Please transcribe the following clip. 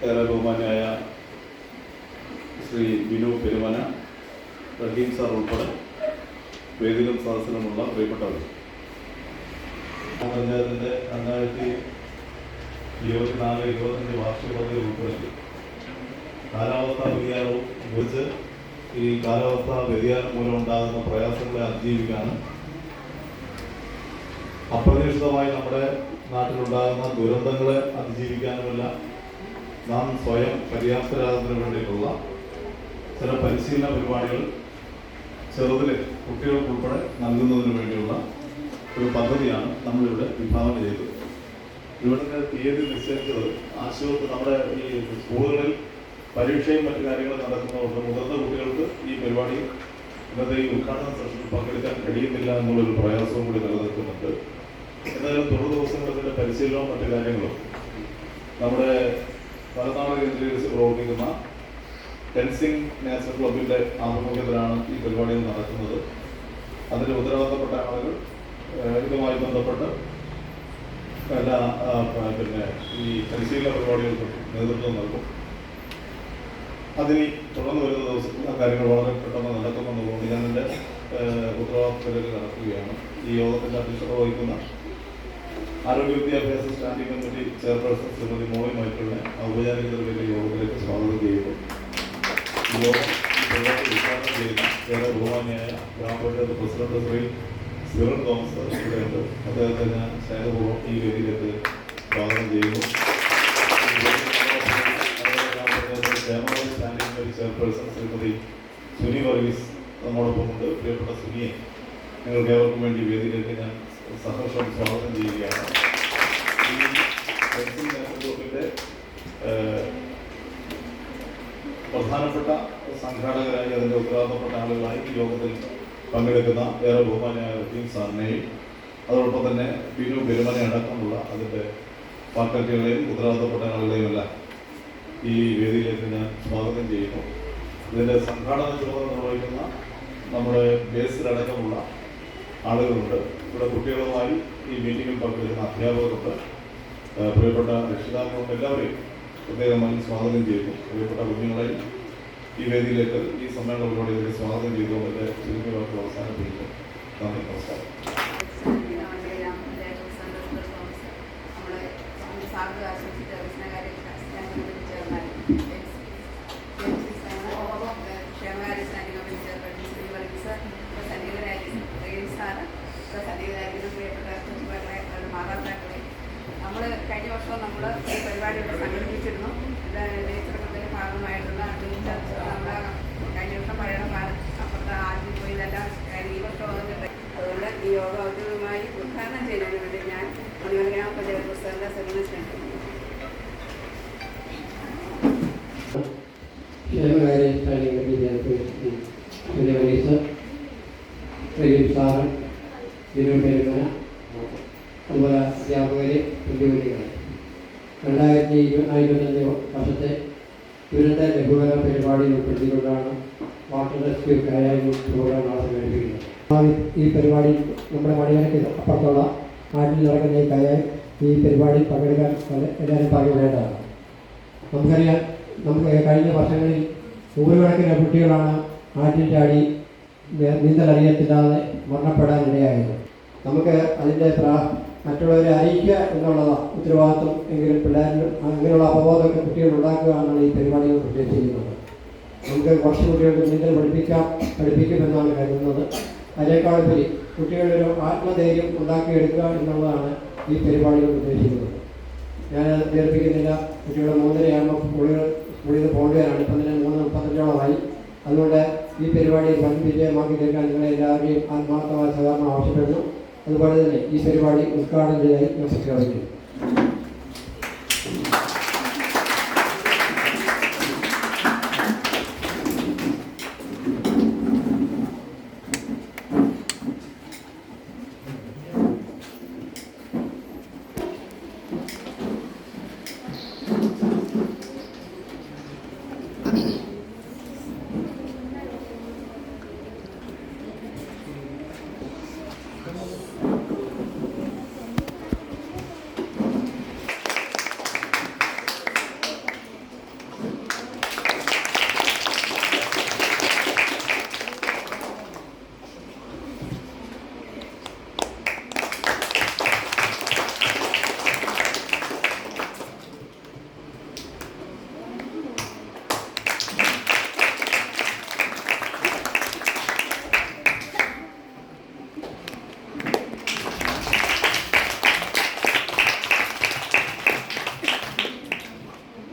ഏറെ ബഹുമാന്യായ ശ്രീ ബിനു പെരുമന, റഹീം സാർ ഉൾപ്പെടെ വേദിയിലും സദസ്സിലുമുള്ള പ്രിയപ്പെട്ടവർ, പഞ്ചായത്തിൻ്റെ 2024-25 വാർഷിക പദ്ധതി ഉൾപ്പെടുത്തി കാലാവസ്ഥാ വ്യതിയാനവും കുറിച്ച് ഈ കാലാവസ്ഥാ വ്യതിയാനം മൂലം ഉണ്ടാകുന്ന പ്രയാസങ്ങളെ അതിജീവിക്കാനും അപ്രതീക്ഷിതമായി നമ്മുടെ നാട്ടിലുണ്ടാകുന്ന ദുരന്തങ്ങളെ അതിജീവിക്കാനുമല്ല നാം സ്വയം പര്യാപ്തരാകുന്നതിന് വേണ്ടിയിട്ടുള്ള ചില പരിശീലന പരിപാടികൾ ചെറുതിലെ കുട്ടികൾക്കുൾപ്പെടെ നൽകുന്നതിന് വേണ്ടിയുള്ള ഒരു പദ്ധതിയാണ് നമ്മളിവിടെ വിഭാവന ചെയ്തത്. ഇവിടുത്തെ തീയതി നിശ്ചയിച്ചത് ആശുപത്രി നമ്മുടെ ഈ സ്കൂളുകളിൽ പരീക്ഷയും മറ്റു കാര്യങ്ങളും നടക്കുന്നതുകൊണ്ട് മുതിർന്ന കുട്ടികൾക്ക് ഈ പരിപാടി ഇന്നത്തെ ഈ ഉദ്ഘാടന സെഷനിൽ പങ്കെടുക്കാൻ കഴിയുന്നില്ല എന്നുള്ളൊരു പ്രയാസവും കൂടി നിലനിൽക്കുന്നുണ്ട്. എന്നാലും തുടർ ദിവസങ്ങളിലെ പരിശീലനവും മറ്റു കാര്യങ്ങളും നമ്മുടെ പരനാട് കേന്ദ്രീകരിച്ച് പ്രവർത്തിക്കുന്ന ടെൻസിംഗ് നാഷണൽ ക്ലബിൻ്റെ ആഭിമുഖ്യത്തിലാണ് ഈ പരിപാടികൾ നടക്കുന്നത്. അതിന് ഉത്തരവാദിത്തപ്പെട്ട ആളുകൾ ഇതുമായി ബന്ധപ്പെട്ട് എല്ലാ ഈ പരിശീലന പരിപാടികൾക്കും നേതൃത്വം നൽകും. അതിന് തുടർന്ന് വരുന്ന ദിവസത്തിൽ ആ കാര്യങ്ങൾ വളരെ പെട്ടെന്ന് നടക്കുമെന്നുള്ളതുകൊണ്ട് ഞാൻ എൻ്റെ ഉത്തരവാദിത്തത്തിലേക്ക് നടക്കുകയാണ്. ഈ യോഗത്തിൻ്റെ അധ്യക്ഷത വഹിക്കുന്ന ആരോഗ്യ വിദ്യാഭ്യാസ സ്റ്റാൻഡിംഗ് കമ്മിറ്റി ചെയർപേഴ്സൺ ശ്രീമതി മോളി മൈക്കിളിനെ ഔപചാരികതയിലേക്ക് യോഗത്തിലേക്ക് സ്വാഗതം ചെയ്യുന്നു. ഈ യോഗം ഉദ്ഘാടനം ചെയ്യുന്ന ഏറെ ബഹുമാന്യായ ഗ്രാമപഞ്ചായത്ത് പ്രസിഡന്റ് ശ്രീ സിറൻ തോമസ് ഇവിടെയുണ്ട്. അദ്ദേഹത്തെ ഞാൻ സ്നേഹപൂർവ്വം ഈ വേദിയിലേക്ക് സ്വാഗതം ചെയ്യുന്നു. Grama panchayat standing committee chairperson Shrimati Suni Varghese നമ്മോടൊപ്പമുണ്ട്. പ്രിയപ്പെട്ട സുനിയെ നിങ്ങൾക്ക് ഏവർക്കും വേണ്ടി വേദിയിലേക്ക് ഞാൻ സഹർഷം സ്വാഗതം ചെയ്യുകയാണ്. ഈ ടെൻസിംഗ് നാഷണൽ ഗ്രൂപ്പിൻ്റെ പ്രധാനപ്പെട്ട സംഘാടകരായി അതിൻ്റെ ഉത്തരവാദിത്തപ്പെട്ട ആളുകളായി ഈ യോഗത്തിൽ പങ്കെടുക്കുന്ന ഏറെ ബഹുമാന്യായ റഹീം സാറിനെയും അതോടൊപ്പം തന്നെ ബിനു പെരുമനെ അടക്കമുള്ള അതിൻ്റെ ഫാക്കൽറ്റികളെയും ഉത്തരവാദിത്തപ്പെട്ട ആളുകളെയും എല്ലാം ഈ വേദിയിലേക്ക് ഞാൻ സ്വാഗതം ചെയ്യുന്നു. ഇതിൻ്റെ സംഘാടന ചുമതല നിർവഹിക്കുന്ന നമ്മുടെ ബേസിലടക്കമുള്ള ആളുകളുണ്ട്. ഇവിടെ കുട്ടികളുമായി ഈ മീറ്റിങ്ങിൽ പങ്കെടുക്കുന്ന അധ്യാപകരുണ്ട്. പ്രിയപ്പെട്ട രക്ഷിതാക്കളുണ്ട്. എല്ലാവരെയും പ്രത്യേകമായി സ്വാഗതം ചെയ്യുന്നു. പ്രിയപ്പെട്ട കുഞ്ഞുങ്ങളെയും ഈ വേദിയിലേക്ക് ഈ സമ്മേളന പരിപാടിയിലേക്ക് സ്വാഗതം ചെയ്തുകൊണ്ട് എൻ്റെ ചുരുങ്ങിയ വാക്കുകൾ അവസാനിപ്പിക്കുന്നു. നന്ദി, നമസ്കാരം. നമ്മൾ കഴിഞ്ഞ വർഷം നമ്മൾ ഈ പരിപാടിയുടെ സംഘടിപ്പിച്ചിരുന്നു. നേതൃത്വത്തിൻ്റെ ഭാഗമായിട്ടുള്ള നമ്മുടെ കഴിഞ്ഞ വർഷം പഴയ കാലം അപ്പുറത്തെ ആദ്യം പോയി ഇതെല്ലാം ഈ വർഷം വന്നിട്ടുണ്ട്. അതുകൊണ്ട് ഈ യോഗം ഔദ്യോഗികമായി ഉദ്ഘാടനം ചെയ്യുന്നതിന് വേണ്ടി ഞാൻ മണിമല ഗ്രാമപഞ്ചായത്ത് പ്രസിഡന്റ് സെമിനെ സ്നേഹിക്കുന്നു. അതുപോലെ അധ്യാപകരെ, ഉദ്യോഗസ്ഥരെ 2025 വർഷത്തെ ദുരന്ത ലഘൂകരണ പരിപാടിയിൽ ഉൾപ്പെടുത്തിക്കൊണ്ടാണ് വാട്ടർ റെസ്ക്യൂ കയായി പ്രോഗ്രാം സംഘടിപ്പിക്കുന്നത്. ഈ പരിപാടി നമ്മുടെ മണിമലയ്ക്ക് അപ്പുറത്തുള്ള നാട്ടിൽ നടക്കുന്ന ഈ കയായി ഈ പരിപാടിയിൽ പങ്കെടുക്കാൻ എല്ലാവരും പങ്കെടുക്കേണ്ടതാണ്. നമുക്കറിയാം, നമുക്ക് കഴിഞ്ഞ വർഷങ്ങളിൽ നൂറുകണക്കിന് കുട്ടികളാണ് ആറ്റിൽ ചാടി നീന്തലറിയത്തില്ലാതെ മരണപ്പെടാനിടയായത്. നമുക്ക് അതിൻ്റെ മറ്റുള്ളവരെ അറിയിക്കുക എന്നുള്ളതാണ് ഉത്തരവാദിത്വം. എങ്കിലും പിള്ളേരിൽ അങ്ങനെയുള്ള അപബോധമൊക്കെ കുട്ടികൾ ഉണ്ടാക്കുക എന്നാണ് ഈ പരിപാടികൾ ഉദ്ദേശിക്കുന്നത്. നമുക്ക് കുറച്ച് കുട്ടികൾക്ക് നീന്തൽ പഠിപ്പിക്കുമെന്നാണ് കരുതുന്നത്. അതിനേക്കാളുപരി കുട്ടികളൊരു ആത്മധൈര്യം ഉണ്ടാക്കിയെടുക്കുക എന്നുള്ളതാണ് ഈ പരിപാടികൾ ഉദ്ദേശിക്കുന്നത്. ഞാൻ ദീർഘിപ്പിക്കുന്നില്ല. കുട്ടികൾ 3:30 സ്കൂളിൽ നിന്ന് പോകേണ്ടവരാണ്. ഇപ്പം തന്നെ 3:35 അതുകൊണ്ട് ഈ പരിപാടി വൻ വിജയമാക്കി തീർക്കാൻ നിങ്ങളെല്ലാവരുടെയും ആത്മാർത്ഥമായ സഹകരണം ആവശ്യപ്പെടുന്നു. അതുപോലെ തന്നെ ഈ പരിപാടി ഉദ്ഘാടനം ചെയ്തതിൽ ഞാൻ ശ്രദ്ധിക്കുന്നു.